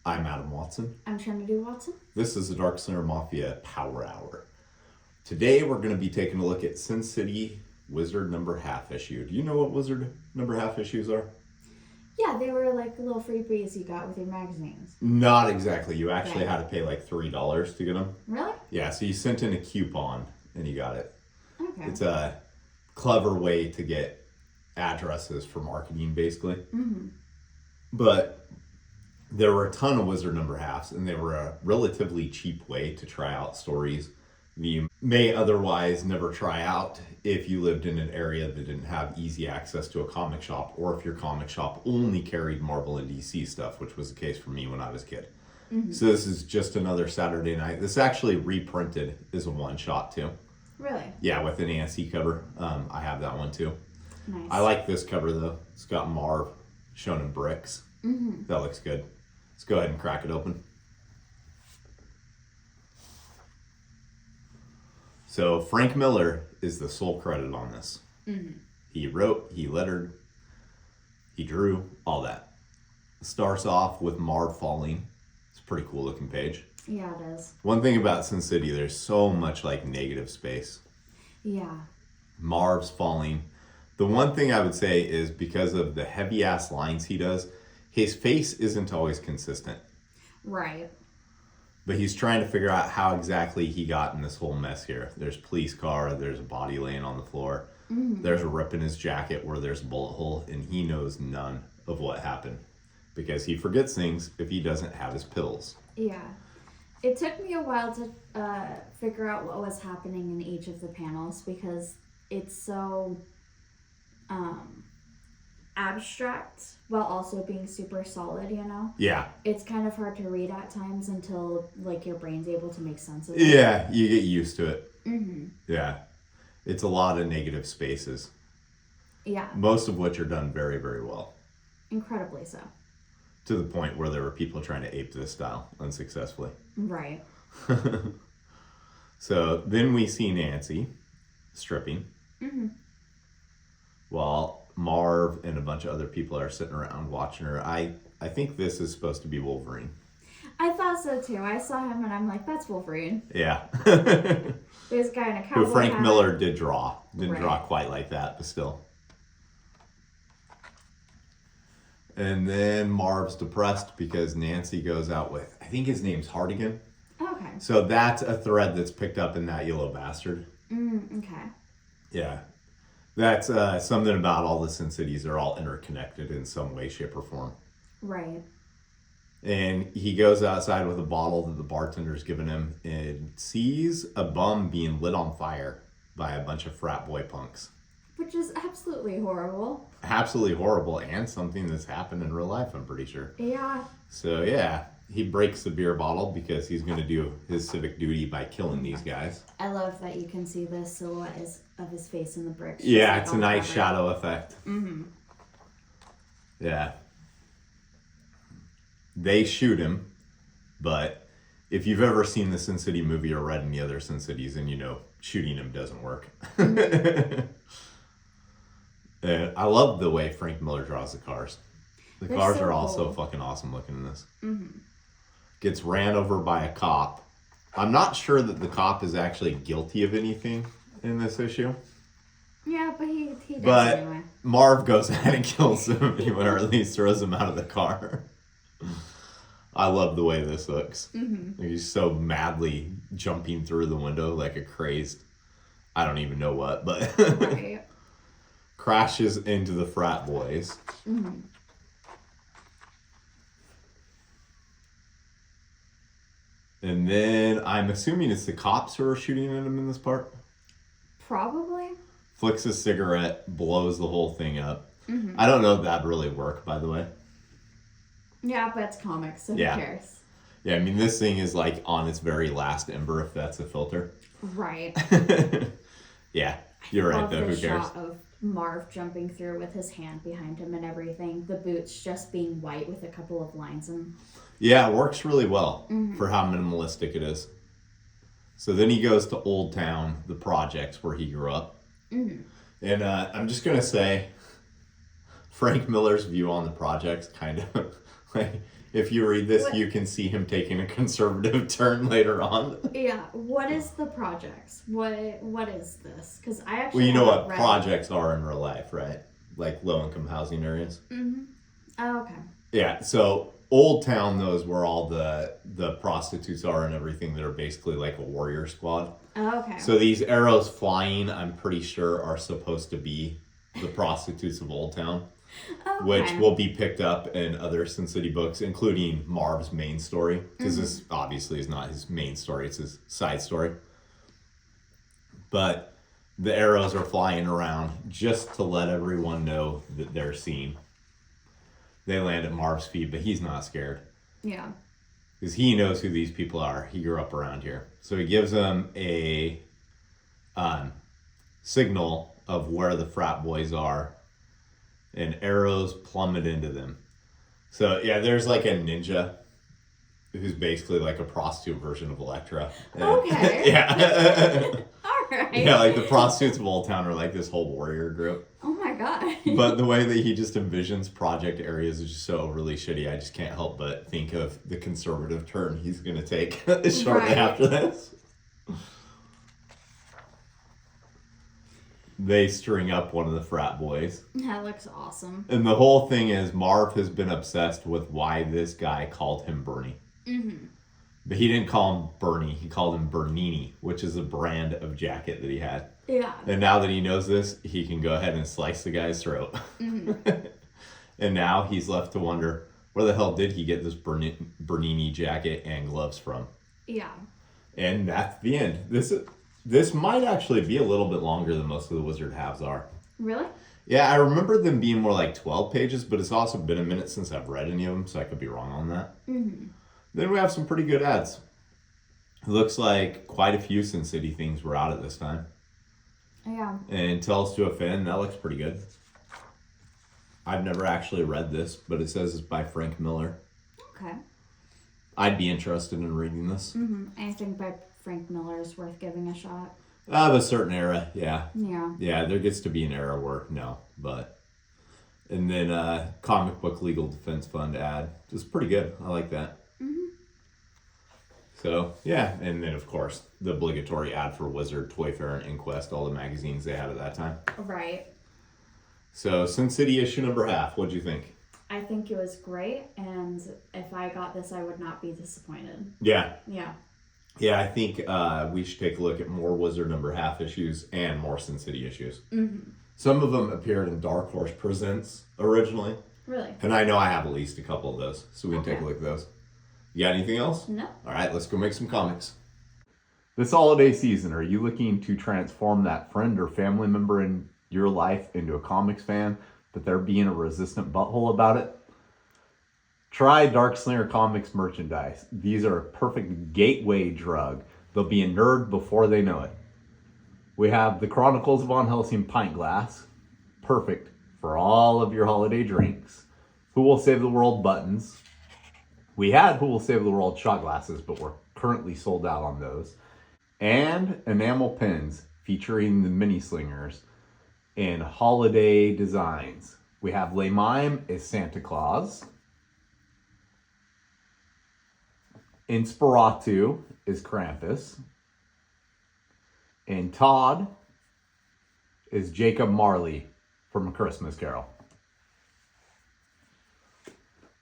I'm Adam Watson. I'm Trinity Watson. This is the Dark Center Mafia Power Hour. Today we're going to be taking a look at Sin City Wizard number half issue. Do you know what Wizard number half issues are? Yeah, they were like the little freebies you got with your magazines. Not exactly. You actually Okay. had to pay like $3 to get them. Really? Yeah, so you sent in a coupon and you got it. Okay. It's a clever way to get addresses for marketing, basically. Mm-hmm. But there were a ton of Wizard number halves, and they were a relatively cheap way to try out stories you may otherwise never try out if you lived in an area that didn't have easy access to a comic shop, or if your comic shop only carried Marvel and DC stuff, which was the case for me when I was a kid. Mm-hmm. So this is just another Saturday night. This actually reprinted as a one-shot too. Really? Yeah, with an ANC cover. I have that one too. Nice. I like this cover though. It's got Marv shown in bricks. Mm-hmm. That looks good. Let's go ahead and crack it open. So Frank Miller is the sole credit on this. Mm-hmm. He wrote, he lettered, he drew, all that. Starts off with Marv falling. It's a pretty cool looking page. Yeah, it is. One thing about Sin City, there's so much like negative space. Yeah. Marv's falling. The one thing I would say is because of the heavy ass lines he does, his face isn't always consistent. Right. But he's trying to figure out how exactly he got in this whole mess here. There's a police car, there's a body laying on the floor, there's a rip in his jacket where there's a bullet hole, and he knows none of what happened. Because he forgets things if he doesn't have his pills. Yeah. It took me a while to figure out what was happening in each of the panels because it's so abstract while also being super solid, you know? Yeah. It's kind of hard to read at times until like your brain's able to make sense of it. Yeah, you get used to it. Mm-hmm. Yeah. It's a lot of negative spaces. Yeah. Most of which are done very, very well. Incredibly so. To the point where there were people trying to ape this style unsuccessfully. Right. So then we see Nancy stripping. Mm-hmm. While Marv and a bunch of other people are sitting around watching her. I think this is supposed to be Wolverine. I thought so too. I saw him and I'm like, that's Wolverine. Yeah. This guy in a cowboy Who Frank hat. Miller did draw. Didn't Right. draw quite like that, but still. And then Marv's depressed because Nancy goes out with, I think his name's Hardigan. Okay. So that's a thread that's picked up in That Yellow Bastard. Okay. Yeah. That's something about all the Sin Cities. They're all interconnected in some way, shape, or form. Right. And he goes outside with a bottle that the bartender's given him and sees a bum being lit on fire by a bunch of frat boy punks. Which is absolutely horrible. Absolutely horrible, and something that's happened in real life, I'm pretty sure. Yeah. So yeah, he breaks the beer bottle because he's going to do his civic duty by killing these guys. I love that you can see the silhouette of his face in the bricks. Yeah, just it's like a all nice covered. shadow effect. Mm-hmm. Yeah. They shoot him, but if you've ever seen the Sin City movie or read any other Sin Cities, then you know shooting him doesn't work. And I love the way Frank Miller draws the cars. The They're cars so are also cool. fucking awesome looking in this. Mm-hmm. Gets ran over by a cop. I'm not sure that the cop is actually guilty of anything in this issue. Yeah, but he does But anyway. Marv goes ahead and kills him anyway, or at least throws him out of the car. I love the way this looks. Mm-hmm. He's so madly jumping through the window like a crazed, I don't even know what, but Right. crashes into the frat boys. Mm-hmm. And then I'm assuming it's the cops who are shooting at him in this part. Probably. Flicks a cigarette, blows the whole thing up. Mm-hmm. I don't know if that'd really work, by the way. Yeah, but it's comics, so Yeah. who cares? Yeah, I mean, this thing is like on its very last ember, if that's a filter. Right. Yeah, you're right, Love though. the Who cares? shot of Marv jumping through with his hand behind him and everything. The boots just being white with a couple of lines in. Yeah, it works really well for how minimalistic it is. So then he goes to Old Town, the projects where he grew up. Mm-hmm. And I'm just going to say, Frank Miller's view on the projects kind of, like, If you read this, What- you can see him taking a conservative turn later on. Yeah. What is the projects? What is this? Because I actually Well, you know haven't what read projects are in real life, right? Like low-income housing areas. it. Oh, okay. Yeah, so Old Town, those where all the prostitutes are and everything that are basically like a warrior squad. Oh, okay. So these arrows flying, I'm pretty sure, are supposed to be the prostitutes of Old Town, okay. which will be picked up in other Sin City books, including Marv's main story, because this obviously is not his main story, it's his side story. But the arrows are flying around just to let everyone know that they're seen. They land at Marv's feet, but he's not scared. Yeah. Because he knows who these people are. He grew up around here. So he gives them a signal of where the frat boys are, and arrows plummet into them. So yeah, there's like a ninja who's basically like a prostitute version of Elektra. Okay. Yeah. All right. Yeah, like the prostitutes of Old Town are like this whole warrior group. Oh my god. But the way that he just envisions project areas is just so overly shitty. I just can't help but think of the conservative turn he's going to take shortly Right. after this. They string up one of the frat boys. That looks awesome. And the whole thing is Marv has been obsessed with why this guy called him Bernie. Mm-hmm. But he didn't call him Bernie. He called him Bernini, which is a brand of jacket that he had. Yeah. And now that he knows this, he can go ahead and slice the guy's throat. And now he's left to wonder, where the hell did he get this Bernini jacket and gloves from? Yeah. And that's the end. This might actually be a little bit longer than most of the Wizard halves are. Really? Yeah, I remember them being more like 12 pages, but it's also been a minute since I've read any of them, so I could be wrong on that. Mm-hmm. Then we have some pretty good ads. It looks like quite a few Sin City things were out at this time. Yeah. And Tells to a Fin, that looks pretty good. I've never actually read this, but it says it's by Frank Miller. Okay. I'd be interested in reading this. Mm-hmm. Anything by Frank Miller is worth giving a shot. Of a certain era, yeah. Yeah. Yeah, there gets to be an era where no, but. And then Comic Book Legal Defense Fund ad. Just pretty good. I like that. Mm-hmm. So, yeah. And then, of course, the obligatory ad for Wizard, Toy Fair, and Inquest, all the magazines they had at that time. Right. So, Sin City issue number half. What'd you think? I think it was great, and if I got this, I would not be disappointed. Yeah. Yeah. Yeah, I think we should take a look at more Wizard number half issues and more Sin City issues. Mm-hmm. Some of them appeared in Dark Horse Presents originally. Really? And I know I have at least a couple of those, so we can take a Okay. look at those. You got anything else? No. All right, let's go make some comics. This holiday season, are you looking to transform that friend or family member in your life into a comics fan, but they're being a resistant butthole about it? Try Dark Slinger Comics merchandise. These are a perfect gateway drug. They'll be a nerd before they know it. We have the Chronicles of Von Helsing pint glass. Perfect for all of your holiday drinks. Who Will Save the World buttons. We had Who Will Save the World shot glasses, but we're currently sold out on those. And enamel pins featuring the mini slingers in holiday designs. We have Le Mime as Santa Claus. Inspiratu is Krampus. And Todd is Jacob Marley from A Christmas Carol.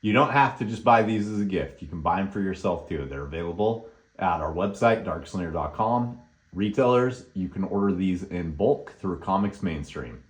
You don't have to just buy these as a gift. You can buy them for yourself too. They're available at our website, darkslinger.com. Retailers, you can order these in bulk through Comics Mainstream.